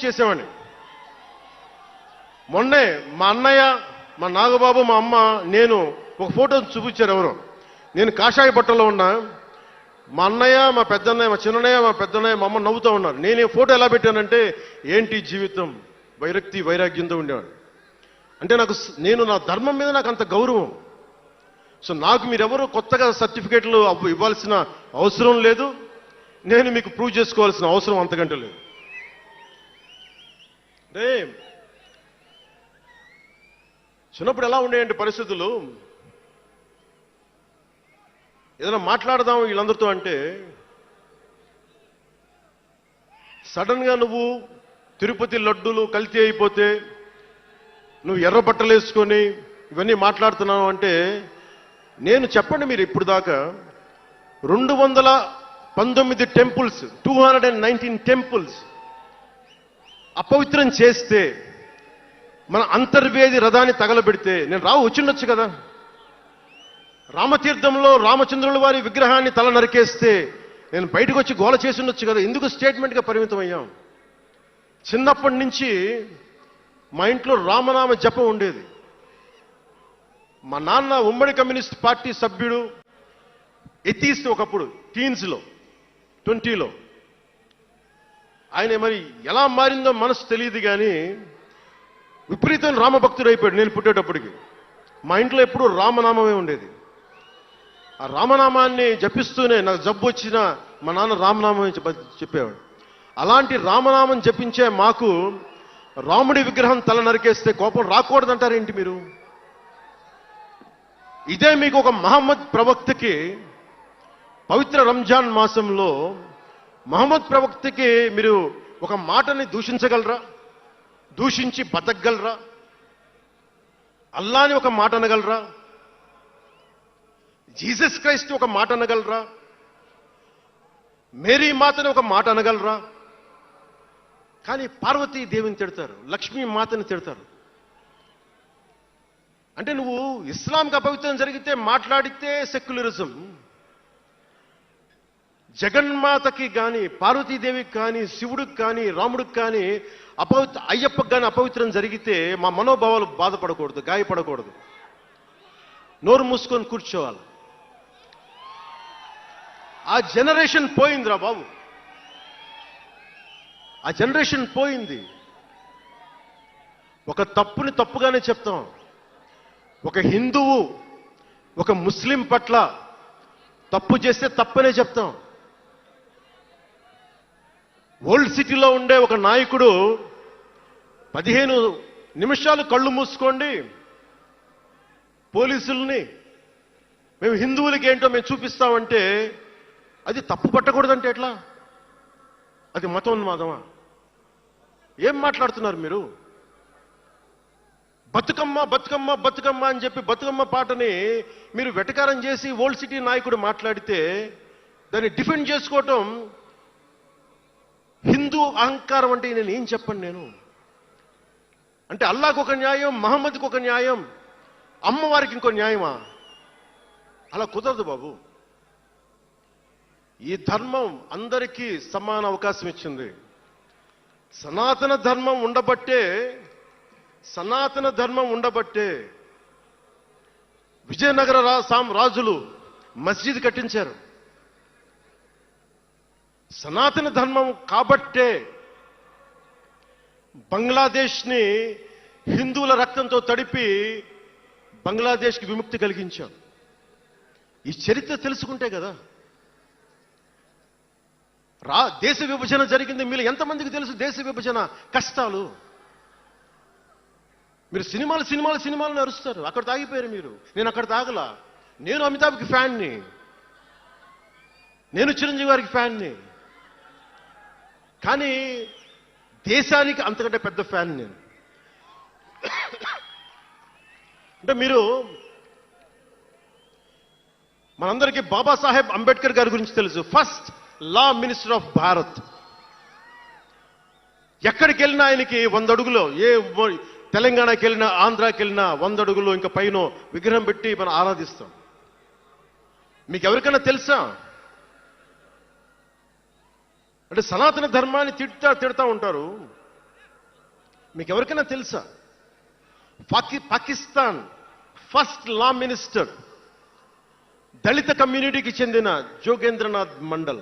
చేసేవాడిని. మొన్నే మా అన్నయ్య, మా నాగబాబు, మా అమ్మ, నేను ఒక ఫోటో చూపించారు ఎవరో. నేను కాషాయ బట్టలో ఉన్నా. మా అన్నయ్య, మా పెద్దన్నయ్య, మా చిన్నయ్య, మా పెద్దన్నయ్య, మా అమ్మ నవ్వుతూ ఉన్నారు. నేను ఈ ఫోటో ఎలా పెట్టానంటే, ఏంటి జీవితం, వైరక్తి వైరాగ్యంతో ఉండేవాడు. అంటే నేను నా ధర్మం మీద నాకు అంత గౌరవం. సో నాకు మీరెవరూ కొత్తగా సర్టిఫికేట్లు ఇవ్వాల్సిన అవసరం లేదు. నేను మీకు ప్రూవ్ చేసుకోవాల్సిన అవసరం అంతకంటే లేదు. అంటే చిన్నప్పుడు ఎలా ఉండేయండి పరిస్థితులు, ఏదైనా మాట్లాడదాం వీళ్ళందరితో అంటే సడన్ గా నువ్వు తిరుపతి లడ్డూలు కల్తీ అయిపోతే నువ్వు ఎర్ర బట్టలు వేసుకొని ఇవన్నీ మాట్లాడుతున్నావు అంటే, నేను చెప్పండి మీరు ఇప్పుడు దాకా 219 టెంపుల్స్, 219 టెంపుల్స్ అపవిత్రం చేస్తే, మన అంతర్వేది రథాన్ని తగలబెడితే నేను వచ్చిండొచ్చు కదా. రామతీర్థంలో రామచంద్రుల వారి విగ్రహాన్ని తల నరికేస్తే నేను బయటకు వచ్చి గోల చేసి ఉండొచ్చు కదా. ఎందుకు స్టేట్మెంట్గా పరిమితం అయ్యాం? చిన్నప్పటి నుంచి మా ఇంట్లో రామనామ జపం ఉండేది. మా నాన్న ఉమ్మడి కమ్యూనిస్ట్ పార్టీ సభ్యుడు, ఎథీస్ట్ ఒకప్పుడు, టీన్స్లో 20లో. ఆయన మరి ఎలా మారిందో మనసు తెలియదు కానీ విపరీతం రామభక్తుడు అయిపోయాడు నేను పుట్టేటప్పటికి. మా ఇంట్లో ఎప్పుడూ రామనామమే ఉండేది. ఆ రామనామాన్ని జపిస్తూనే నాకు జబ్బు వచ్చినా మా నాన్న రామనామం చెప్పేవాడు. అలాంటి రామనామం జపించే మాకు రాముడి విగ్రహం తల నరికేస్తే కోపం రాకూడదంటారేంటి మీరు? ఇదే మీకు ఒక మహమ్మద్ ప్రవక్తకి పవిత్ర రంజాన్ మాసంలో మహమ్మద్ ప్రవక్తకి మీరు ఒక మాటని దూషించగలరా? దూషించి బతకగలరా? అల్లాని ఒక మాట అనగలరా? జీసస్ క్రైస్ట్ ఒక మాట అనగలరా? మేరీ మాతని ఒక మాట అనగలరా? కానీ పార్వతీ దేవిని తిడతారు, లక్ష్మీ మాతని తిడతారు. అంటే నువ్వు ఇస్లాంకి అపవిత్రం జరిగితే మాట్లాడితే సెక్యులరిజం, జగన్మాతకి కానీ, పార్వతీదేవికి కానీ, శివుడికి కానీ, రాముడికి కానీ, అయ్యప్పకి కానీ అపవిత్రం జరిగితే మా మనోభావాలు బాధపడకూడదు, గాయపడకూడదు, నోరు మూసుకొని కూర్చోవాలి. ఆ జనరేషన్ పోయిందిరా బాబు, ఆ జనరేషన్ పోయింది. ఒక తప్పుని తప్పుగానే చెప్తాం. ఒక హిందువు ఒక ముస్లిం పట్ల తప్పు చేస్తే తప్పనే చెప్తాం. ఓల్డ్ సిటీలో ఉండే ఒక నాయకుడు 15 నిమిషాలు కళ్ళు మూసుకోండి, పోలీసుల్ని మేము హిందువులకి ఏంటో మేము చూపిస్తామంటే అది తప్పు పట్టకూడదంటే ఎట్లా? అది మతోన్మాదమా? ఏం మాట్లాడుతున్నారు మీరు? బతుకమ్మ బతుకమ్మ బతుకమ్మ అని చెప్పి బతుకమ్మ పాటని మీరు వెటకారం చేసి ఓల్డ్ సిటీ నాయకుడు మాట్లాడితే దాన్ని డిఫెండ్ చేసుకోవటం హిందూ అహంకారం అంటే నేను ఏం చెప్పండి? నేను అంటే అల్లాహకు ఒక న్యాయం, మహమ్మద్కి ఒక న్యాయం, అమ్మవారికి ఇంకో న్యాయమా? అలా కుదరదు బాబు. ఈ ధర్మం అందరికీ సమాన అవకాశం ఇచ్చింది. సనాతన ధర్మం ఉండబట్టే విజయనగర రాజులు మస్జిద్ కట్టించారు. సనాతన ధర్మం కాబట్టే బంగ్లాదేశ్ని హిందువుల రక్తంతో తడిపి బంగ్లాదేశ్కి విముక్తి కలిగించాం. ఈ చరిత్ర తెలుసుకుంటే కదా. దేశ విభజన జరిగింది. మీరు ఎంతమందికి తెలుసు దేశ విభజన కష్టాలు? మీరు సినిమాలు నరుస్తారు, అక్కడ తాగిపోయారు మీరు. నేను అక్కడ తాగలా. నేను అమితాబ్కి ఫ్యాన్ని, నేను చిరంజీవి గారికి ఫ్యాన్ని, కానీ దేశానికి అంతకంటే పెద్ద ఫ్యాన్ నేను. అంటే మీరు మనందరికీ బాబాసాహెబ్ అంబేద్కర్ గారి గురించి తెలుసు. First law minister of Bharat. ఎక్కడికి వెళ్ళినా ఆయనకి 100 అడుగులో, ఏ తెలంగాణకి వెళ్ళినా ఆంధ్రాకి వెళ్ళినా 100 అడుగులో ఇంకా పైన విగ్రహం పెట్టి మనం ఆరాధిస్తాం. మీకు ఎవరికైనా తెలుసా? అంటే సనాతన ధర్మాన్ని తిడతా ఉంటారు. మీకు ఎవరికైనా తెలుసా? పాకిస్తాన్ ఫస్ట్ లా మినిస్టర్ దళిత కమ్యూనిటీకి చెందిన జోగేంద్రనాథ్ మండల్.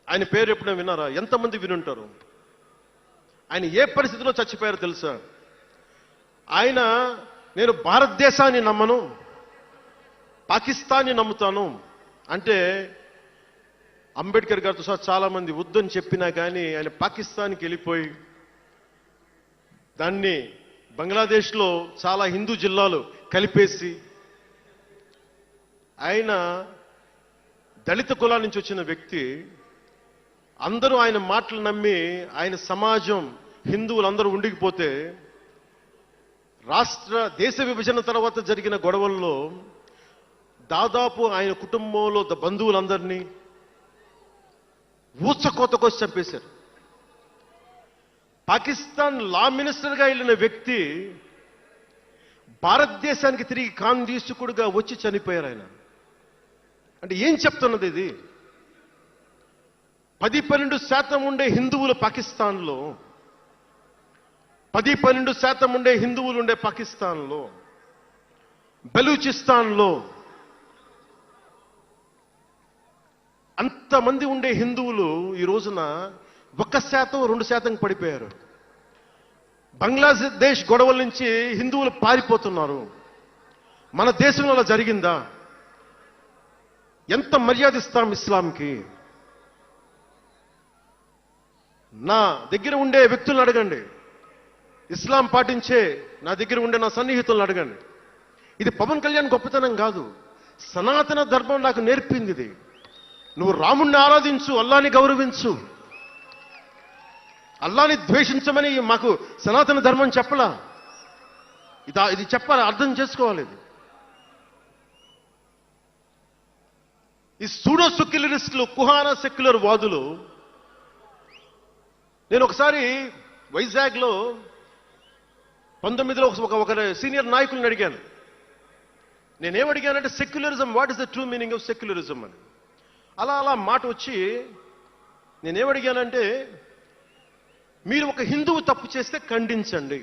ఆయన పేరు ఎప్పుడైనా విన్నారా? ఎంతమంది వినుంటారు? ఆయన ఏ పరిస్థితిలో చచ్చిపోయారో తెలుసా? ఆయన, నేను భారతదేశాన్ని నమ్మను, పాకిస్తాన్ని నమ్ముతాను అంటే, అంబేద్కర్ గారితో సహా చాలా మంది వద్దని చెప్పినా కానీ ఆయన పాకిస్తాన్కి వెళ్ళిపోయి దాన్ని బంగ్లాదేశ్లో చాలా హిందూ జిల్లాలు కలిపేసి, ఆయన దళిత కులాల నుంచి వచ్చిన వ్యక్తి, అందరూ ఆయన మాటలు నమ్మి ఆయన సమాజం హిందువులందరూ ఉండిపోతే, దేశ విభజన తర్వాత జరిగిన గొడవల్లో దాదాపు ఆయన కుటుంబంలో బంధువులందరినీ ఊచకోతకోసి చంపేశారు. పాకిస్తాన్ లా మినిస్టర్గా వెళ్ళిన వ్యక్తి భారతదేశానికి తిరిగి కాందీసుకుడుగా వచ్చి చనిపోయారు ఆయన. అంటే ఏం చెప్తున్నది ఇది? 10-12% ఉండే హిందువులు పాకిస్తాన్లో, 10-12% ఉండే హిందువులు ఉండే పాకిస్తాన్లో, బలూచిస్తాన్లో అంతమంది ఉండే హిందువులు ఈ రోజున 1%-2% పడిపోయారు. బంగ్లాదేశ్ గొడవల నుంచి హిందువులు పారిపోతున్నారు. మన దేశంలో అలా జరిగిందా? ఎంత మర్యాద ఇస్తాం ఇస్లాంకి? నా దగ్గర ఉండే వ్యక్తులను అడగండి, ఇస్లాం పాటించే నా దగ్గర ఉండే నా సన్నిహితులను అడగండి. ఇది పవన్ కళ్యాణ్ గొప్పతనం కాదు, సనాతన ధర్మం నాకు నేర్పింది ఇది. నువ్వు రాముణ్ణి ఆరాధించు, అల్లాని గౌరవించు, అల్లాని ద్వేషించమని మాకు సనాతన ధర్మం చెప్పలా. ఇది చెప్పాలి, అర్థం చేసుకోవాలి. ఈ సూడో సెక్యులరిస్టులు, కుహానా సెక్యులర్ వాదులు, నేను ఒకసారి వైజాగ్లో 19లో ఒక సీనియర్ నాయకుల్ని అడిగాను. నేనేమడిగానంటే, secularism, what is the true meaning of secularism అని. అలా మాట వచ్చి నేనేమడిగానంటే, మీరు ఒక హిందువు తప్పు చేస్తే ఖండించండి,